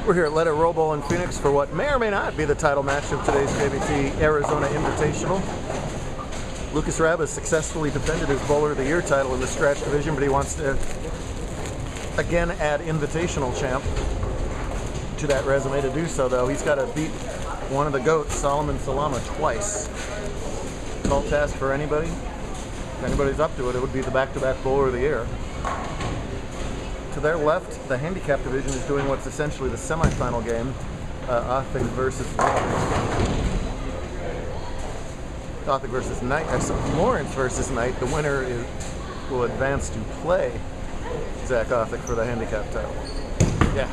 We're here at Let It Roll Bowl in Phoenix for what may or may not be the title match of today's JBT Arizona Invitational. Lucas Rabb has successfully defended his Bowler of the Year title in the scratch division, but he wants to again add Invitational champ to that resume. To do so, though, he's got to beat one of the GOATs, Solomon Salama, twice. Tall task for anybody. If anybody's up to it, it would be the back-to-back Bowler of the Year. To their left, the handicap division is doing what's essentially the semifinal game, Othick versus Knight. Lawrence versus Knight. The winner will advance to play Zach Othick for the handicap title. Yeah.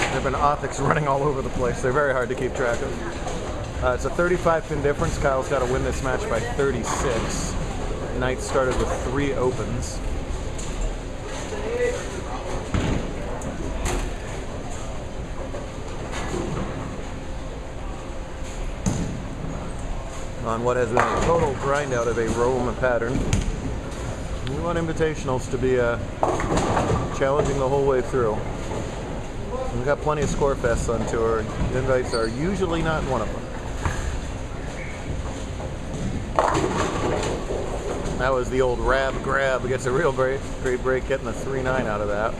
There have been Othicks running all over the place. They're very hard to keep track of. It's a 35-pin difference. Kyle's got to win this match by 36. Knight started with 3 opens. On what has been a total grind out of a Rome pattern. We want invitationals to be challenging the whole way through. We've got plenty of score fests on tour. Invites are usually not one of them. That was the old Rabb grab. Gets a real great break, getting a 3-9 out of that.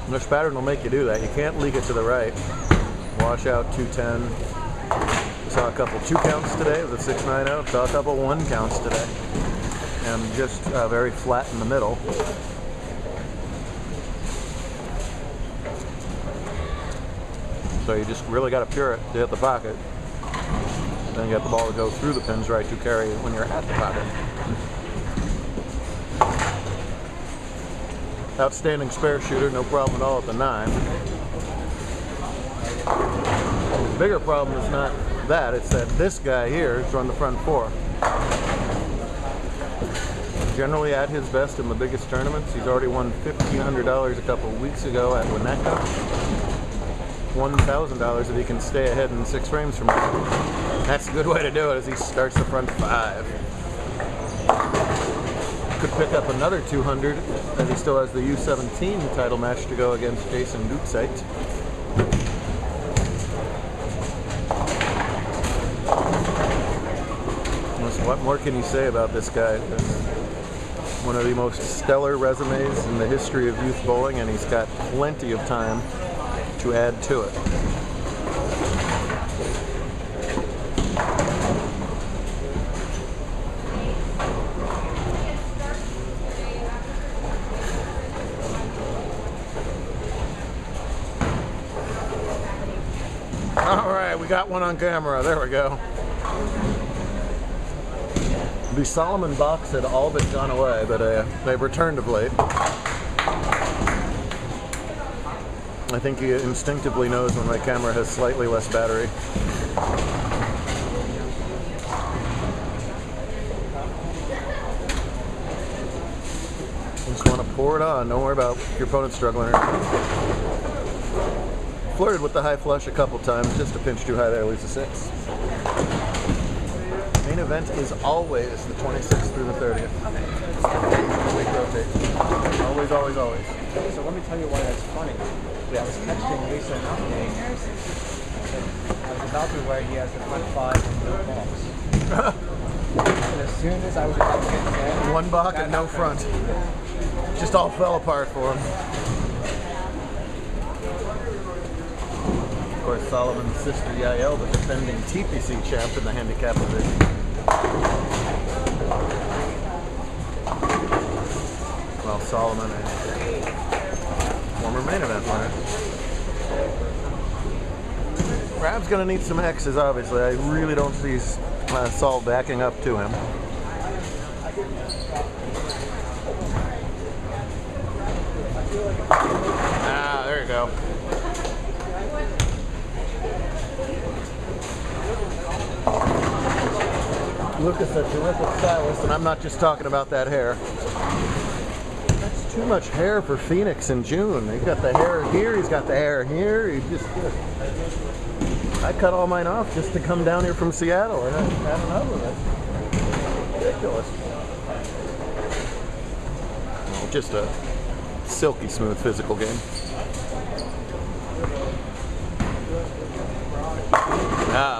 This pattern will make you do that. You can't leak it to the right. Wash out 210. Saw a couple 2 counts today with a 6-9 out. Saw a couple 1 counts today. And just very flat in the middle. So you just really got to pure it to hit the pocket. Then get the ball to go through the pins right to carry when you're at the pocket. Outstanding spare shooter, no problem at all at the 9. The bigger problem is not that, it's that this guy here is on the front 4. Generally at his best in the biggest tournaments. He's already won $1,500 a couple of weeks ago at Winnetka. $1,000 if he can stay ahead in 6 frames from now. That's a good way to do it as he starts the front 5. Could pick up another 200 as he still has the U17 title match to go against Jason Dutzeit. What more can you say about this guy? One of the most stellar resumes in the history of youth bowling, and he's got plenty of time to add to it. All right, we got one on camera. There we go. The Solomon box had all but gone away, but they've returned of late. I think he instinctively knows when my camera has slightly less battery. Just want to pour it on. Don't worry about your opponent struggling. Flirted with the high flush a couple times, just a pinch too high there, lose a 6. Main event is always the 26th through the 30th. Week rotate. Always, always, always. So let me tell you why that's funny. I was texting Lisa an update. I was about to where he has the front 5 and no box. And as soon as I was about to get to bed, 1 box and no front. Just all fell apart for him. Of course, Solomon's sister Yael, the defending TPC champ in the handicap division. Well, Solomon is former main event winner. Rabb's going to need some X's, obviously. I really don't see Sol backing up to him. Ah, there you go. Lucas, a terrific stylist, and I'm not just talking about that hair. That's too much hair for Phoenix in June. He's got the hair here, he's got the hair here. I cut all mine off just to come down here from Seattle, and I had enough of it. Ridiculous. Just a silky smooth physical game.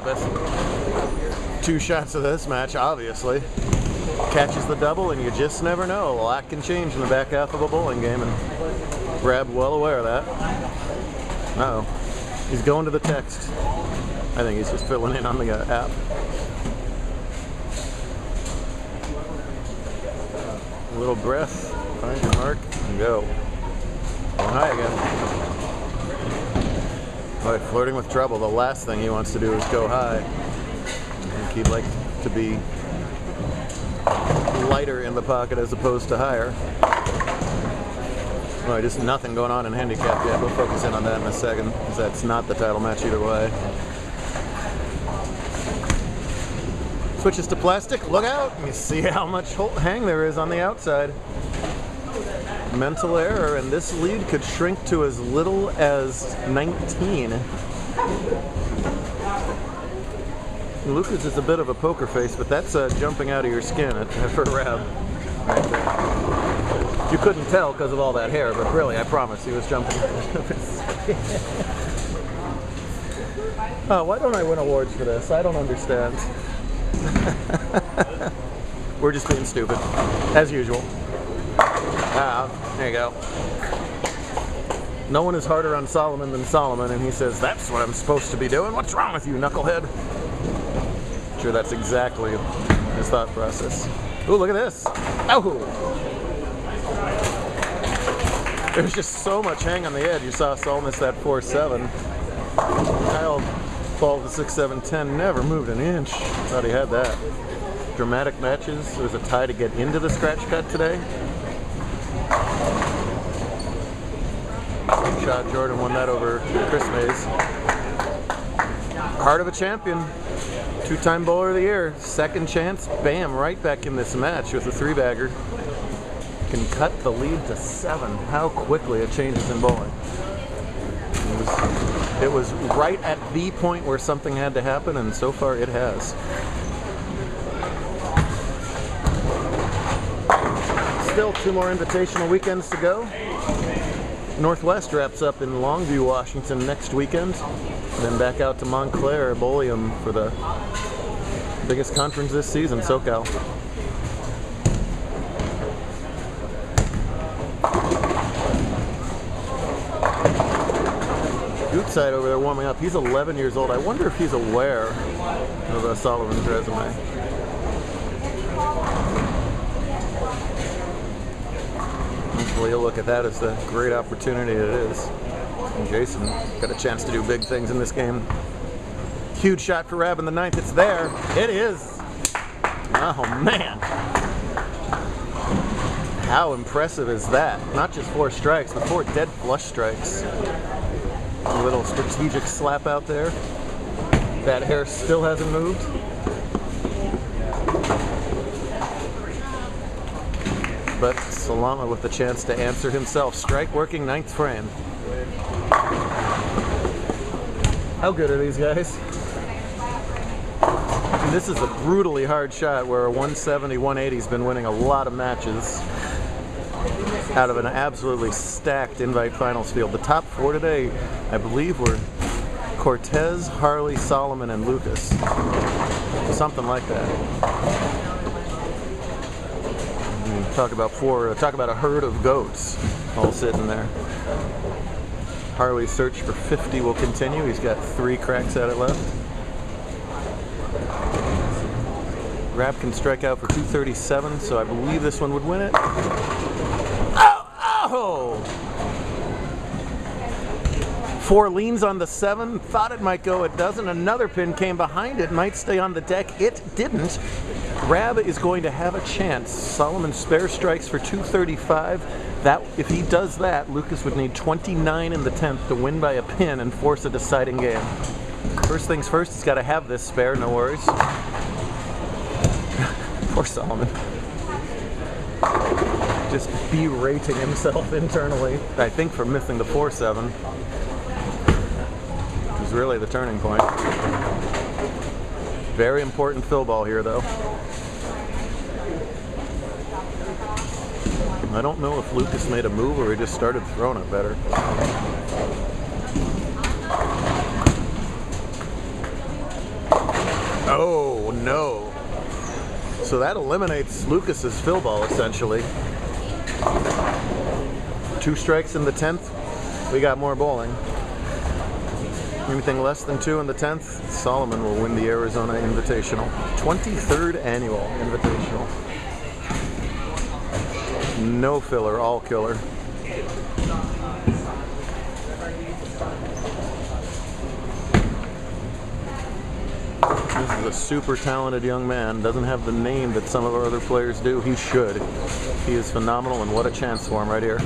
Best 2 shots of this match, obviously. Catches the double, and you just never know. A lot can change in the back half of a bowling game, and Rab well aware of that. Uh-oh. He's going to the text. I think he's just filling in on the app. A little breath, find your mark, and go. Going high again. All right, flirting with trouble. The last thing he wants to do is go high. I think he'd like to be lighter in the pocket as opposed to higher. All right, just nothing going on in handicap yet. We'll focus in on that in a second, because that's not the title match either way. Switches to plastic. Look out! You see how much hang there is on the outside. Mental error, and this lead could shrink to as little as 19. Lucas is a bit of a poker face, but that's jumping out of your skin for Rab right there. You couldn't tell because of all that hair, but really, I promise he was jumping out of his skin. Oh, why don't I win awards for this? I don't understand. We're just being stupid, as usual. There you go. No one is harder on Solomon than Solomon, and he says, that's what I'm supposed to be doing. What's wrong with you, knucklehead? Sure, that's exactly his thought process. Ooh, look at this. Oh! There's just so much hang on the edge. You saw Sol miss that 4-7. Kyle fall to 6-7-10, never moved an inch. Thought he had that. Dramatic matches. There was a tie to get into the scratch cut today. Shot Jordan won that over Chris Mays. Heart of a champion. 2-time bowler of the year. Second chance, bam, right back in this match with a 3-bagger. Can cut the lead to 7. How quickly it changes in bowling. It was right at the point where something had to happen, and so far it has. Still 2 more invitational weekends to go. Northwest wraps up in Longview, Washington next weekend, and then back out to Montclair, Bolium for the biggest conference this season, SoCal. Goodside over there warming up. He's 11 years old. I wonder if he's aware of Solomon's resume. Hopefully he'll look at that as the great opportunity it is. And Jason got a chance to do big things in this game. Huge shot for Rab in the 9th. It's there. It is. Oh, man. How impressive is that? Not just 4 strikes, but 4 dead flush strikes. A little strategic slap out there. That hair still hasn't moved. But Salama with the chance to answer himself. Strike working 9th frame. How good are these guys? And this is a brutally hard shot where a 170, 180's been winning a lot of matches out of an absolutely stacked invite finals field. The top 4 today, I believe, were Cortez, Harley, Solomon, and Lucas. Something like that. Talk about a herd of goats all sitting there. Harley's search for 50 will continue. He's got 3 cracks at it left. Rab can strike out for 237, so I believe this one would win it. Oh! 4 leans on the 7. Thought it might go. It doesn't. Another pin came behind it. Might stay on the deck. It didn't. Rab is going to have a chance. Solomon spare strikes for 235. That, if he does that, Lucas would need 29 in the 10th to win by a pin and force a deciding game. First things first, he's got to have this spare, no worries. Poor Solomon. Just berating himself internally. I think for missing the 4-7. Which was really the turning point. Very important fill ball here, though. I don't know if Lucas made a move or he just started throwing it better. Oh, no. So that eliminates Lucas's fill ball, essentially. 2 strikes in the 10th, we got more bowling. Anything less than 2 in the 10th, Solomon will win the Arizona Invitational. 23rd annual Invitational. No filler, all killer. This is a super talented young man. Doesn't have the name that some of our other players do. He should. He is phenomenal, and what a chance for him right here.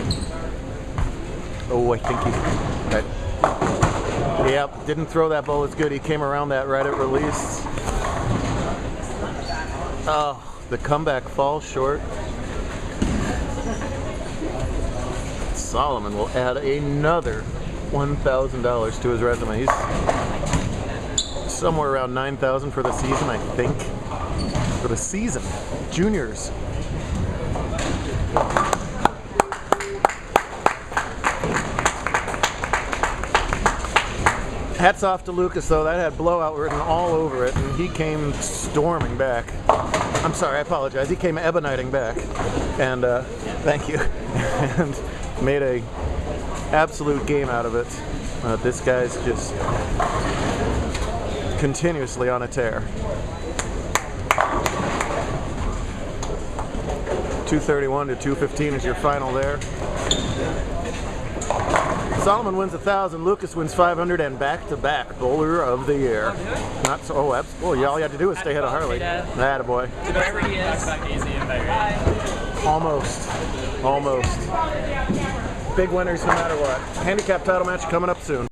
Oh, I think he... Right. Yep, didn't throw that ball as good. He came around that right at release. Oh, the comeback falls short. Solomon will add another $1,000 to his resume. He's somewhere around $9,000 for the season, I think. For the season. Juniors. Hats off to Lucas, though. That had blowout written all over it, and he came storming back. I'm sorry, I apologize. He came eboniting back, and thank you, and made a absolute game out of it. This guy's just continuously on a tear. 231 to 215 is your final there. Solomon wins 1,000, Lucas wins 500, and back-to-back bowler of the year. Not so. Oh, absolutely. All you had to do was stay ahead of Harley. Attaboy. Wherever he is. Almost. Almost. Big winners no matter what. Handicap title match coming up soon.